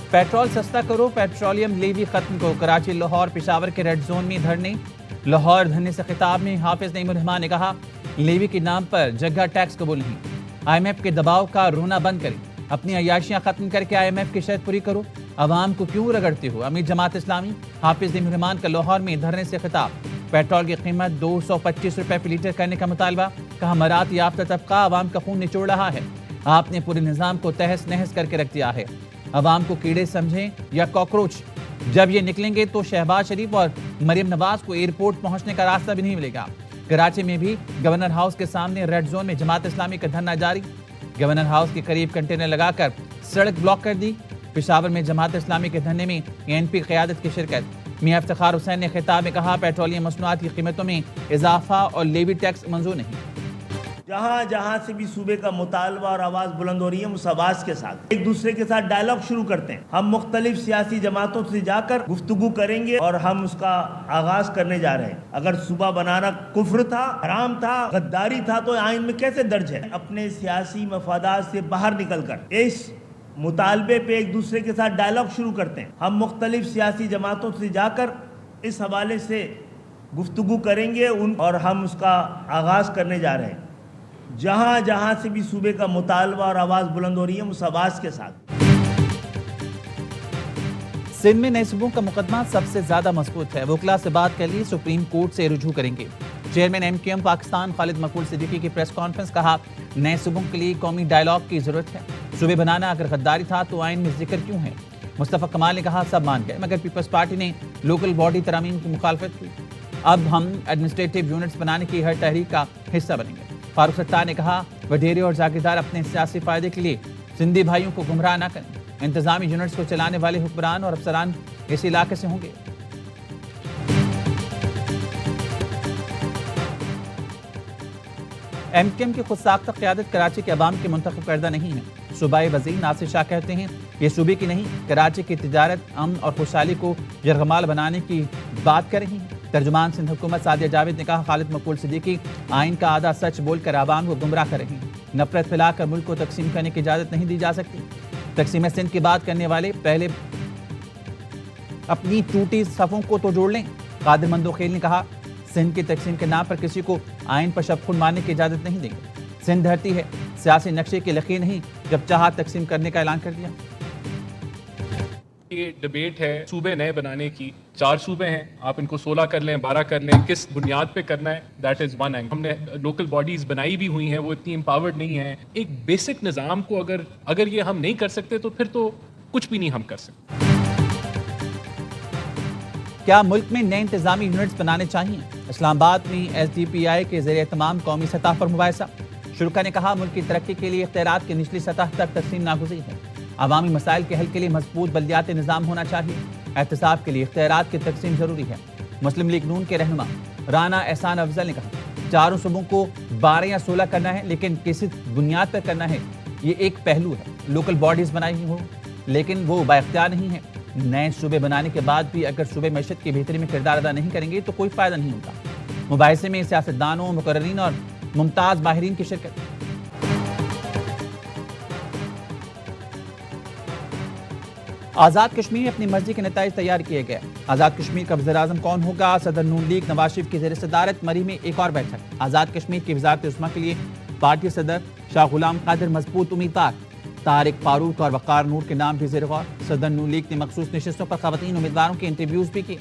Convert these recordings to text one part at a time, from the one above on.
Petrol सस्ता करो, petroleum levy खत्म करो। कराची, लाहौर, पेशावर के रेड जोन में धरने। लाहौर धरने से खिताब में हाफिज नईमुर रहमान ने कहा, लेवी के नाम पर जगह टैक्स कबूल नहीं। IMF के दबाव का रोना बंद करें, अपनी अय्याशियां खत्म करके IMF की शर्त पूरी करो। अवाम को क्यों रगड़ते हो? अमीर जमात इस्लामी हाफिज नईमुर रहमान का लाहौर में धरने से खिताब। पेट्रोल की कीमत 225 रुपए फी लीटर करने का मुतालबा। कहा, मरात याफ्ता तबका अवाम का खून निचोड़ रहा है। आपने पूरे निज़ाम को तहस नहस करके रख दिया है। अवाम को कीड़े समझें या कॉकरोच। जब ये निकलेंगे तो शहबाज शरीफ और मरीम नवाज को एयरपोर्ट पहुंचने का रास्ता भी नहीं मिलेगा। कराची में भी गवर्नर हाउस के सामने रेड जोन में जमात इस्लामी का धरना जारी। गवर्नर हाउस के करीब कंटेनर लगाकर सड़क ब्लॉक कर दी। पेशावर में जमात इस्लामी के धरने में ANP क़यादत की शिरकत। मियां इफ्तिखार हुसैन ने खिताब में कहा, पेट्रोलियम मसनूआत की कीमतों में इजाफा और लेवी टैक्स मंजूर नहीं। जहाँ जहाँ से भी सूबे का मुतालबा और आवाज़ बुलंद हो रही है, उस आवाज़ के साथ एक दूसरे के साथ डायलॉग शुरू करते हैं। हम मुख्तलिफ सियासी जमातों से जाकर गुफ्तगू करेंगे और हम उसका आगाज करने जा रहे हैं। अगर सूबा बनाना कुफ्र था, हराम था, गद्दारी था, तो आइन में कैसे दर्ज है? अपने सियासी मफादात से बाहर निकल कर इस मुतालबे पे एक दूसरे के साथ डायलॉग शुरू करते हैं। हम मुख्तलिफ सियासी जमातों से जाकर इस हवाले से गुफ्तगू करेंगे और हम उसका आगाज करने जा रहे हैं। जहां जहां से भी सूबे का मुतालबा और आवाज बुलंद हो रही है, उस आवाज के साथ। सिंध में नए सूबों का मुकदमा सबसे ज्यादा मजबूत है। वकला से बात के लिए सुप्रीम कोर्ट से रुजू करेंगे। चेयरमैन MQM पाकिस्तान खालिद मकबूल सिद्दीकी की प्रेस कॉन्फ्रेंस। कहा, नए सूबों के लिए कौमी डायलॉग की जरूरत है। सूबे बनाना अगर गद्दारी था तो आइन में जिक्र क्यों है? मुस्तफा कमाल ने कहा, सब मान गए मगर पीपल्स पार्टी ने लोकल बॉडी तरामीम की मुखालफत की। अब हम एडमिनिस्ट्रेटिव यूनिट्स बनाने की हर तहरीक का हिस्सा बनेंगे। फारूक सत्तार ने कहा, वडेरे और जागीरदार अपने सियासी फायदे के लिए सिंधी भाइयों को गुमराह न करें। इंतजामी यूनिट्स को चलाने वाले हुक्मरान और अफसरान इस इलाके से होंगे। MQM की खुद साख्ता क़यादत कराची के अवाम के मुंतखब करदा नहीं है। सूबाई वज़ीर नासिर शाह कहते हैं, ये सूबे की नहीं, कराची की तिजारत, अमन और खुशहाली को यरगमाल बनाने की बात कर रही है। तर्जुमान सिंध हुकूमत सादिया जावेद ने कहा, खालिद मकबूल सिद्दीकी आइन का आधा सच बोलकर आवाम को गुमराह कर रही हैं। नफरत फैलाकर मुल्क को तकसीम करने की इजाज़त नहीं दी जा सकती। तकसीम सिंध की बात करने वाले पहले अपनी टूटी सफ़ों को तो जोड़ लें। कादिर मंदोखेल ने कहा, सिंध की तकसीम के नाम पर किसी को आइन पर शब खून मारने की इजाज़त नहीं देंगे। सिंध धरती है, सियासी नक्शे की लकीर नहीं। जब चाहा तकसीम करने का ऐलान कर दिया। ये डिबेट है सूबे नए बनाने की। 4 सूबे हैं, आप इनको 16 कर लें, 12 कर लें, किस बुनियाद पे करना है, दैट इज़ वन एंगल। हमने लोकल बॉडीज़ बनाई भी हुई हैं, वो इतनी एम्पावर्ड नहीं है। एक बेसिक निज़ाम को अगर ये हम नहीं कर सकते तो फिर तो कुछ भी नहीं हम कर सकते। क्या मुल्क में नए इंतजामी यूनिट्स बनाने चाहिए? इस्लामाबाद में SDPI के ज़रिए तमाम कौमी सतह पर मुबाहिसा। शुरा ने कहा, मुल्क की तरक्की के लिए इख्तियारात की निचली सतह तक तकसीम नागुज़ीर है। अवामी मसाइल के हल के लिए मजबूत बल्दियाती निज़ाम होना चाहिए। एहतसाब के लिए इख्तियारात की तकसीम जरूरी है। मुस्लिम लीग नून के रहनुमा राना एहसान अफजल ने कहा, 4 सूबों को 12 या 16 करना है, लेकिन किसी बुनियाद पर करना है। ये एक पहलू है। लोकल बॉडीज बनाई हो, लेकिन वो बाइख्तियार नहीं है। नए सूबे बनाने के बाद भी अगर सूबे मैशत की बेहतरी में किरदार अदा नहीं करेंगे तो कोई फायदा नहीं होगा। मुबाहिसे में सियासतदानों, मुकर्रीन और मुमताज़ माहिरीन की शिरकत। आज़ाद कश्मीर में अपनी मर्जी के नताइज तैयार किए गए। आज़ाद कश्मीर का वज़ीर-ए-आज़म कौन होगा? सदर नून लीग नवाज शरीफ की ज़ेर-ए-सदारत मरी में एक और बैठक। आज़ाद कश्मीर की वज़ारत-ए-उस्मा के लिए पार्टी सदर शाह गुलाम कादिर मजबूत उम्मीदवार। तारिक फारूक और वक़ार नूर के नाम भी ज़ेर-ए-गौर। सदर नून लीग ने मखसूस नशिस्तों पर ख़वातीन उम्मीदवारों के इंटरव्यूज़ भी किए।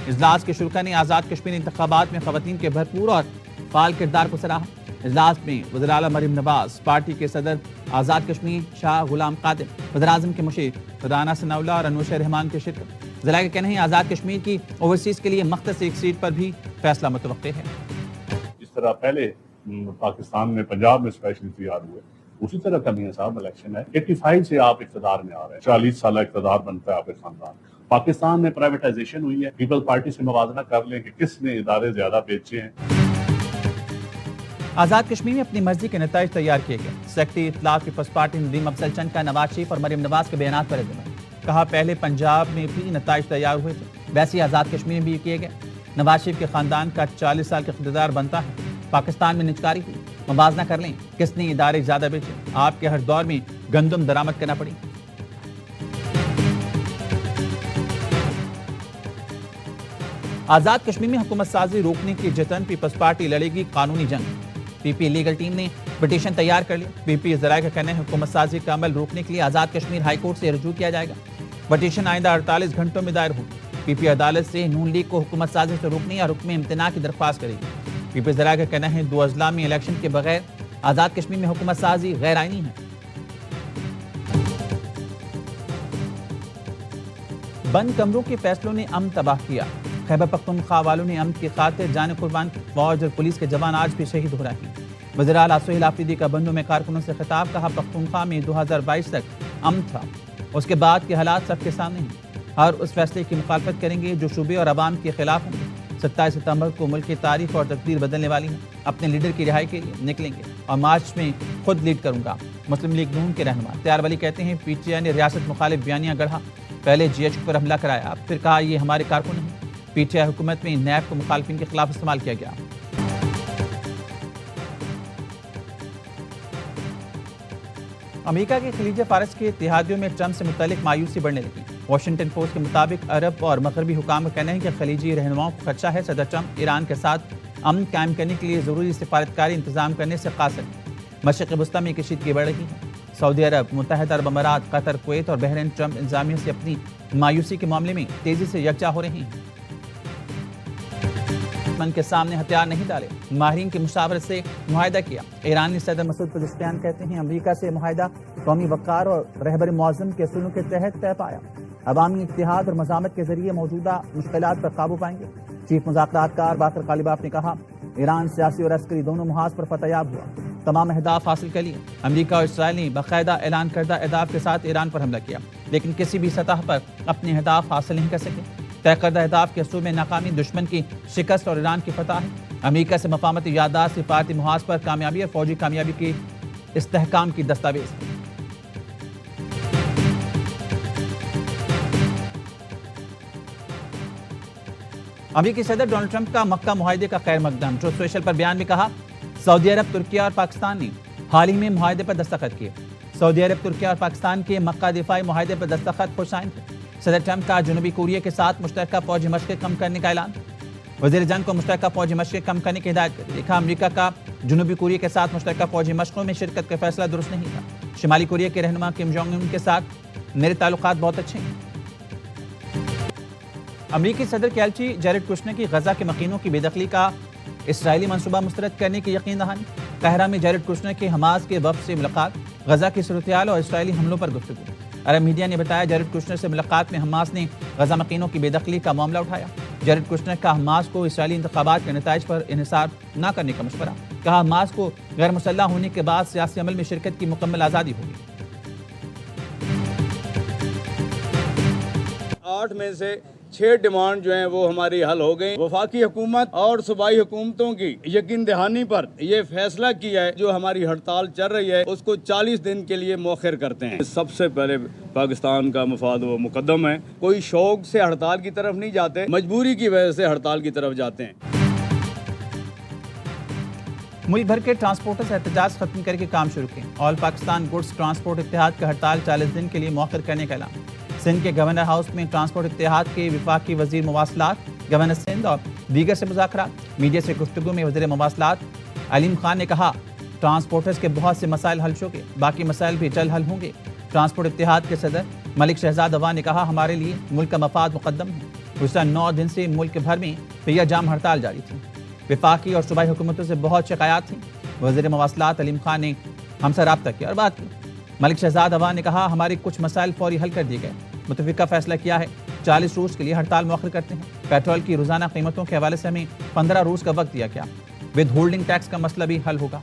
इजलास के शुरा ने आज़ाद कश्मीर इंतखाबात में ख़वातीन के भरपूर और फ़ाल किरदार को सराहा। इजलास में वज़ीर आला मरीम नवाज, पार्टी के सदर आज़ाद कश्मीर शाह गुलाम कादिर, वज़ीर-ए-आज़म के मुशीर राना सनाउल्लाह और अनूशा रहमान की शिरकत। ज़िला के कहना है, आज़ाद कश्मीर की ओवरसीज़ के लिए मख्तस एक सीट पर भी फैसला मुतवक्किल है। जिस तरह पहले पाकिस्तान में पंजाब में स्पेशली तैयार हुए, उसी तरह का मियां साहब इलेक्शन है। 85 से आप इक़्तिदार में आ रहे हैं, 40 साल इक़्तिदार बनता है आपके खानदान। पाकिस्तान में प्राइवेटाइजेशन हुई है। पीपल पार्टी से मुवाजना कर लें कि किसने इदारे ज्यादा बेचे हैं। आज़ाद कश्मीर में अपनी मर्जी के नताइज तैयार किए गए। सेक्रेटरी इत्तलाफ पीपल्स पार्टी नदीम अफजल चंद का नवाज शरीफ और मरीम नवाज के बयान पर रद्द। कहा, पहले पंजाब में भी नताइज तैयार हुए थे, वैसे ही आज़ाद कश्मीर में भी किए गए। नवाज शरीफ के खानदान का 40 साल का इक़्तिदार बनता है। पाकिस्तान में निचकारी हुई, मुवाजना कर लें किसने इदारे ज्यादा बेचे। आपके हर दौर में गंदम दरामद करना पड़ी। آزاد کشمیر میں حکومت سازی روکنے کی جتن، پیپلز پارٹی لڑے گی قانونی جنگ۔ پی پی لیگل ٹیم نے پٹیشن تیار کر لی۔ پی پی ذرائع کا کہنا ہے حکومت سازی کا عمل روکنے کے لیے آزاد کشمیر ہائی کورٹ سے رجوع کیا جائے گا۔ پٹیشن آئندہ 48 گھنٹوں میں دائر ہوگی۔ پی پی عدالت سے نون لیگ کو حکومت سازی سے روکنے یا حکم امتناع کی درخواست کرے گی۔ پی پی ذرائع کا کہنا ہے 2 اضلاع میں الیکشن کے بغیر آزاد کشمیر میں حکومت سازی غیر آئینی ہے۔ بند کمروں کے فیصلوں نے امن تباہ کیا۔ خیبر پختونخوا والوں نے امن کی خاطر جان قربان کی۔ فوج اور پولیس کے جوان آج بھی شہید ہو رہے ہیں۔ وزیر اعلیٰ سہیل آفریدی کا بندوں میں کارکنوں سے خطاب، کہا پختونخوا میں 2022 تک امن تھا، اس کے بعد کے حالات سب کے سامنے ہیں۔ ہر اس فیصلے کی مخالفت کریں گے جو صوبے اور عوام کے خلاف ہوں گے۔ 27 ستمبر کو ملک کی تاریخ اور تقدیر بدلنے والی ہے۔ اپنے لیڈر کی رہائی کے لیے نکلیں گے اور مارچ میں خود لیڈ کروں گا۔ مسلم لیگ نون کے رہنما تیار ولی کہتے ہیں پی ٹی آئی نے ریاست مخالف بیانیہ گڑھا، پہلے جی ایچ پر حملہ کرایا، پھر کہا یہ ہمارے کارکن ہیں۔ پی ٹی آئی حکومت میں نیب کو مخالفین کے خلاف استعمال کیا گیا۔ امریکہ کے خلیج فارس کے اتحادیوں میں ٹرمپ سے متعلق مایوسی بڑھنے لگی۔ واشنگٹن پوسٹ کے مطابق عرب اور مغربی حکام کا کہنا ہے کہ خلیجی رہنماؤں کو خدشہ ہے صدر ٹرمپ ایران کے ساتھ امن قائم کرنے کے لیے ضروری سفارتکاری انتظام کرنے سے قاصر ہیں۔ مشرق وسطی میں کشیدگی بڑھ رہی ہے۔ سعودی عرب، متحدہ عرب امارات، قطر، کویت اور بحرین ٹرمپ انتظامیہ سے اپنی مایوسی کے معاملے میں تیزی سے یکجا ہو رہے ہیں۔ دشمن کے سامنے ہتھیار نہیں ڈالے، ماہرین کے مشاورت سے معاہدہ کیا۔ ایرانی صدر مسعود پزشکیان کہتے ہیں امریکہ سے معاہدہ قومی وقار اور رہبر معظم کے اصولوں کے تحت طے پایا۔ عوامی اتحاد اور مزاحمت کے ذریعے موجودہ مشکلات پر قابو پائیں گے۔ چیف مذاکرات کار باقر غالباف نے کہا ایران سیاسی اور عسکری دونوں محاذ پر فتح یاب ہوا، تمام اہداف حاصل کر لیے۔ امریکہ اور اسرائیل نے باقاعدہ اعلان کردہ اہداف کے ساتھ ایران پر حملہ کیا، لیکن کسی بھی سطح پر اپنے اہداف حاصل نہیں کر سکے۔ طے کردہ اہداف کے اصول میں ناکامی دشمن کی شکست اور ایران کی فتح ہے۔ امریکہ سے مفاہمتی یادداشت سفارتی محاذ پر کامیابی اور فوجی کامیابی کی استحکام کی دستاویز ہے۔ امریکی صدر ڈونلڈ ٹرمپ کا مکہ معاہدے کا خیر مقدم۔ ٹروتھ سوشل پر بیان میں کہا سعودی عرب، ترکیہ اور پاکستان نے حال ہی میں معاہدے پر دستخط کیے۔ سعودی عرب، ترکیہ اور پاکستان کے مکہ دفاعی معاہدے پر دستخط خوش آئند تھے۔ صدر ٹرمپ کا جنوبی کوریا کے ساتھ مشترکہ فوجی مشقیں کم کرنے کا اعلان۔ وزیر جنگ کو مشترکہ فوجی مشقیں کم کرنے کی ہدایت کر لکھا امریکہ کا جنوبی کوریا کے ساتھ مشترکہ فوجی مشقوں میں شرکت کا فیصلہ درست نہیں تھا۔ شمالی کوریا کے رہنما کم جونگ ان کے ساتھ میرے تعلقات بہت اچھے ہیں۔ امریکی صدر کے ایلچی جیرڈ کشنر کی غزہ کے مکینوں کی بے دخلی کا اسرائیلی منصوبہ مسترد کرنے کی یقین دہانی۔ قاہرہ میں جیرڈ کشنر کے حماس کے وفد سے ملاقات، غزہ کی صورتحال اور اسرائیلی حملوں پر گفتگو۔ عرب میڈیا نے بتایا جیرڈ کشنر سے ملاقات میں حماس نے غزہ مکینوں کی بے دخلی کا معاملہ اٹھایا۔ جیرڈ کشنر کا حماس کو اسرائیلی انتخابات کے نتائج پر انحصار نہ کرنے کا مشورہ، کہا حماس کو غیر مسلح ہونے کے بعد سیاسی عمل میں شرکت کی مکمل آزادی ہوگی۔ 8 میں سے 6 ڈیمانڈ جو ہیں وہ ہماری حل ہو گئی۔ وفاقی حکومت اور صوبائی حکومتوں کی یقین دہانی پر یہ فیصلہ کیا ہے جو ہماری ہڑتال چل رہی ہے اس کو 40 دن کے لیے مؤخر کرتے ہیں۔ سب سے پہلے پاکستان کا مفاد و مقدم ہے، کوئی شوق سے ہڑتال کی طرف نہیں جاتے، مجبوری کی وجہ سے ہڑتال کی طرف جاتے ہیں۔ ملک بھر کے ٹرانسپورٹرز احتجاج ختم کر کے کام شروع کیں۔ آل پاکستان گڈز ٹرانسپورٹ اتحاد کا ہڑتال 40 دن کے لیے مؤخر کرنے کا اعلان۔ سندھ کے گورنر ہاؤس میں ٹرانسپورٹ اتحاد کے وفاقی وزیر مواصلات، گورنر سندھ اور دیگر سے مذاکرات۔ میڈیا سے گفتگو میں وزیر مواصلات علیم خان نے کہا ٹرانسپورٹرز کے بہت سے مسائل حل چکے، باقی مسائل بھی جلد حل ہوں گے۔ ٹرانسپورٹ اتحاد کے صدر ملک شہزاد عوان نے کہا ہمارے لیے ملک کا مفاد مقدم ہے۔ گزشتہ 9 دن سے ملک بھر میں پہیہ جام ہڑتال جاری تھی۔ وفاقی اور صوبائی حکومتوں سے بہت شکایات تھیں۔ وزیر مواصلات علیم خان نے ہم سے رابطہ کیا اور بات کی۔ ملک شہزاد عوان نے کہا ہمارے کچھ مسائل فوری حل کر دیے گئے، متفقہ فیصلہ کیا ہے 40 روز کے لیے ہڑتال مؤخر کرتے ہیں۔ پیٹرول کی روزانہ قیمتوں کے حوالے سے ہمیں 15 روز کا وقت دیا گیا، ود ہولڈنگ ٹیکس کا مسئلہ بھی حل ہوگا۔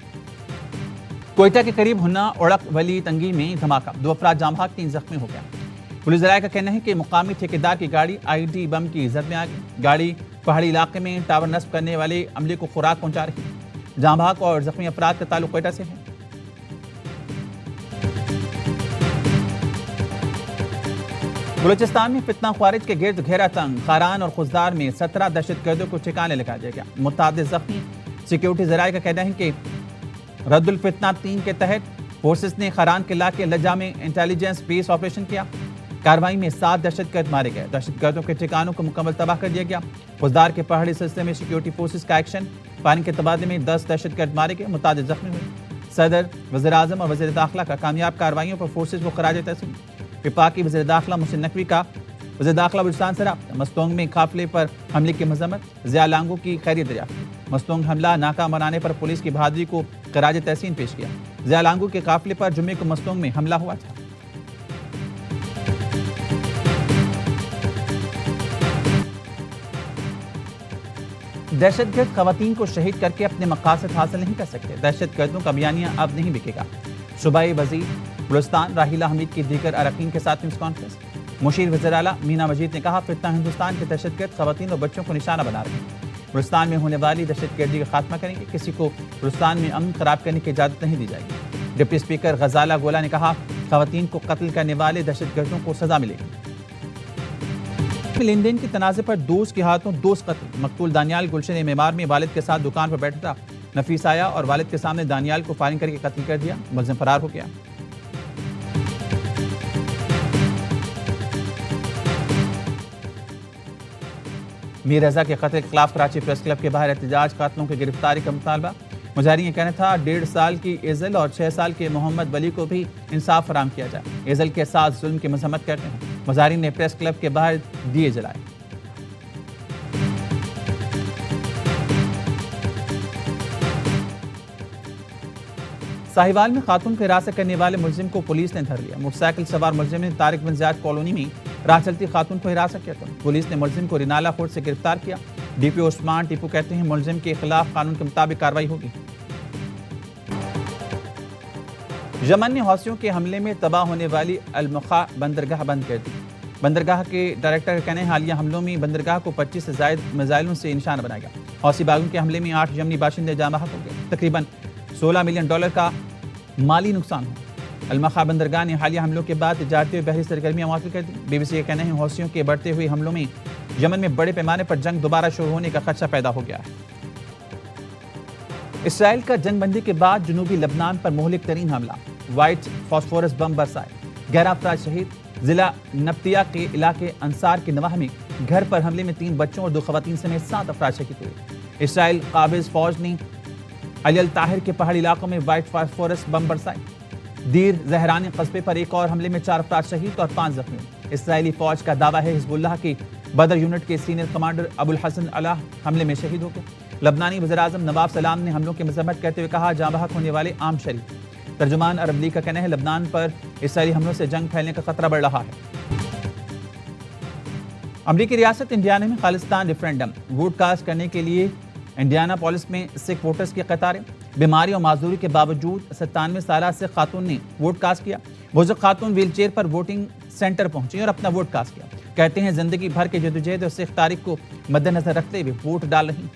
کوئٹہ کے قریب ہنہ اڑک ولی تنگی میں دھماکہ، 2 افراد جاں بحق 3 زخمی ہو گیا۔ پولیس ذرائع کا کہنا ہے کہ مقامی ٹھیکیدار کی گاڑی آئی ڈی بم کی زد میں آ گئی۔ گاڑی پہاڑی علاقے میں ٹاور نصب کرنے والے عملے کو خوراک پہنچا رہی ہے۔ جاں بحق اور زخمی افراد کا تعلق کوئٹہ سے ہے۔ بلوچستان میں فتنہ خوارج کے گرد گھیرا تنگ، خاران اور خزدار میں 17 دہشت گردوں کو ٹھکانے لگا دیا گیا، متعدد زخمی۔ سیکیورٹی ذرائع کا کہنا ہے کہ رد الفتنہ 3 کے تحت فورسز نے خاران کے علاقے لجا میں انٹیلیجنس بیس آپریشن کیا۔ कार्रवाई में 7 दहशतगर्द मारे गए। दहशतगर्दों के ठिकानों को मुकम्मल तबाह कर दिया गया। फौजदार के पहाड़ी सिलसिले में सिक्योरिटी फोर्सेस का एक्शन, फायरिंग के तबादले में 10 दहशतगर्द मारे गए, मुतादिद जख्मी हुए। सदर, वज़ीर आज़म और वज़ीर दाखिला का कामयाब कार्रवाइयों पर फोर्सेस को खराज तहसीन। विफाकी वज़ीर दाखिला मोहसिन नकवी का वज़ीर दाखिला बलूचिस्तान से राब्ता। मस्तोंग में काफिले पर हमले की मजम्मत, ज़िया लांगो की खैरियत दरियाफ्त। मस्तोंग हमला नाकाम बनाने पर पुलिस की बहादुरी को खराज तहसीन पेश किया। ज़िया लांगो के काफिले पर जुम्मे को मस्तोंग में हमला हुआ था। दहशतगर्द खवातीन को शहीद करके अपने मकासद हासिल नहीं कर सकते। दहशतगर्दों का बयानिया अब नहीं बिकेगा। सूबाई वज़ीर बलूचिस्तान राहिला हमीद की दीगर अरकान के साथ न्यूज़ कॉन्फ्रेंस। मुशीर वज़ीर आला मीना मजीद ने कहा, फितना हिंदुस्तान के दहशतगर्द खवातीन और बच्चों को निशाना बना रहे हैं। बलूचिस्तान में होने वाली दहशतगर्दी का खात्मा करेंगे। किसी को बलूचिस्तान में अमन खराब करने की इजाज़त नहीं दी जाएगी। डिप्टी स्पीकर गजाला गोला ने कहा, खवातीन को कत्ल करने वाले दहशतगर्दों को सजा मिलेगी। लेन देन के तनाज़े पर दोस्त के हाथों दोस्त कत्ल। मकतूल दानियाल गुलशन मेमार में वालिद के साथ दुकान पर बैठा था। नफीस आया और वालिद के सामने दानियाल को फायरिंग करके कत्ल कर दिया। मुलज़िम फरार हो गया। मीर रजा के कत्ल के खिलाफ कराची प्रेस क्लब के बाहर एहतजाज, कातलों की गिरफ्तारी का मुतालबा। मुजाहिरीन का कहना था 1.5 साल की एजल और 6 साल के मोहम्मद वली को भी इंसाफ फराम किया जाए। एजल के साथ जुल्म की मजम्मत करते हैं। मुजाहिरीन ने प्रेस क्लब के बाहर दिए जलाए। साहिवाल में खातून को हिरासत करने वाले मुलजिम को पुलिस ने धर लिया। मोटरसाइकिल सवार मुलजिम ने तारिक बिन ज़ियाद कॉलोनी में राह चलती खातून को हिरासत किया था। पुलिस ने मुलजिम को रिनाला कोर्ट से गिरफ्तार किया। डीपीओ उस्मान टीपू कहते हैं, मुलजिम के खिलाफ कानून के मुताबिक कार्रवाई होगी। यमन ने हौसियों के हमले में तबाह होने वाली अलमुखा बंदरगाह बंद कर दी। बंदरगाह के डायरेक्टर का कहना है, हालिया हमलों में बंदरगाह को 25 से ज़ायद मिसाइलों से निशाना बनाया गया। हौसी बागों के हमले में 8 यमनी बाशिंदे जाँ बहक हो गए। तकरीबन $16 मिलियन का माली नुकसान हुआ। अलमखा बंदरगाह ने हालिया हमलों के बाद तजारती और बहरी सरगर्मियां मुअत्तल कर दी। BBC का कहना है, हौसियों के बढ़ते हुए हमलों में यमन में बड़े पैमाने पर जंग दोबारा शुरू होने का खदशा पैदा हो गया है। इसराइल का जंगबंदी के बाद जनूबी लबनान पर मोहलिक तरीन हमला, वाइट फॉस्फोरस बम बरसाए, 11 अफराद शहीद। जिला नब्तिया के इलाके अंसार के नवाह में घर पर हमले में 3 बच्चों और 2 खवातीन समेत 7 अफराद शहीद हुए। इसराइल काबिज फौज ने अल ताहिर के पहाड़ी इलाकों में वाइट फास्फोरस बम बरसाए। दीर जहरानी कस्बे पर एक और हमले में 4 अफराद शहीद और 5 जख्मी। इसराइली फौज का दावा है, हिजबुल्लाह की बदर यूनिट के सीनियर कमांडर अबुल हसन अलाह हमले में शहीद हो गए। लबनानी वज़ीर आज़म नवाब सलाम ने हमलों की मजम्मत करते हुए कहा, जाँ बहक होने वाले आम शरीफ। तर्जुमान अरब लीग का कहना है, लबनान पर इसराइली हमलों से जंग फैलने का खतरा बढ़ रहा है। अमरीकी रियासत इंडियाना में खालिस्तान रेफरेंडम वोट कास्ट करने के लिए इंडियानापोलिस में सिख वोटर्स की कतारें। बीमारी और माजूरी के बावजूद 97 साल सिख खातून ने वोट कास्ट किया। बुजुर्ग खातून व्हील चेयर पर वोटिंग सेंटर पहुंची और अपना वोट कास्ट किया। कहते हैं, जिंदगी भर के जदोजहद और सिख तारीख को मद्देनजर रखते हुए वोट डाल रही।